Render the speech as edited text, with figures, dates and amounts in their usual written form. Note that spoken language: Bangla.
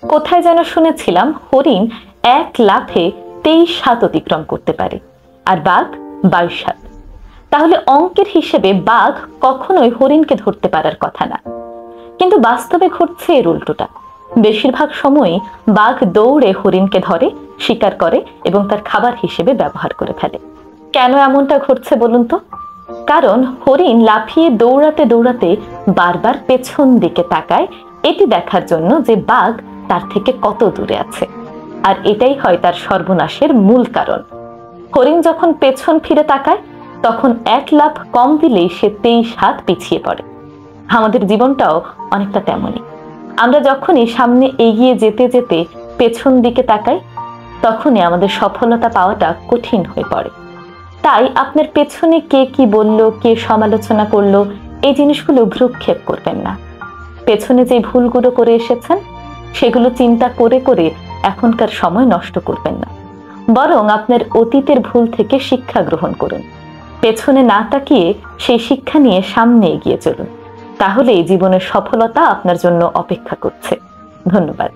কোথায় যেন শুনেছিলাম হরিণ এক লাফে 23 হাত অতিক্রম করতে পারে, আর বাঘ 22 হাত। তাহলে অঙ্কের হিসেবে বাঘ কখনোই হরিণকে ধরতে পারার কথা না, কিন্তু বাস্তবে ঘটছে এর উল্টোটা। বেশিরভাগ সময়ই বাঘ দৌড়ে হরিণকে ধরে, শিকার করে এবং তার খাবার হিসেবে ব্যবহার করে ফেলে। কেন এমনটা ঘটছে বলুন তো? কারণ হরিণ লাফিয়ে দৌড়াতে দৌড়াতে বারবার পেছন দিকে তাকায়, এটি দেখার জন্য যে বাঘ তার থেকে কত দূরে আছে। আর এটাই হয় তার সর্বনাশের মূল কারণ। হরিণ যখন পেছন ফিরে তাকায়, তখন এক লাফ কম দিলেই সে 23 হাত পিছিয়ে পড়ে। আমাদের জীবনটাও অনেকটা তেমনই। আমরা যখনই সামনে এগিয়ে যেতে যেতে পেছন দিকে তাকাই, তখনই আমাদের সফলতা পাওয়াটা কঠিন হয়ে পড়ে। তাই আপনার পেছনে কে কি বলল, কে সমালোচনা করলো, এই জিনিসগুলো ভ্রুক্ষেপ করবেন না। পেছনে যে ভুলগুলো করে এসেছেন সেগুলো চিন্তা করে করে এখনকার সময় নষ্ট করবেন না, বরং আপনার অতীতের ভুল থেকে শিক্ষা গ্রহণ করুন। পেছনে না তাকিয়ে সেই শিক্ষা নিয়ে সামনে এগিয়ে চলুন, তাহলেই জীবনের সফলতা আপনার জন্য অপেক্ষা করছে। ধন্যবাদ।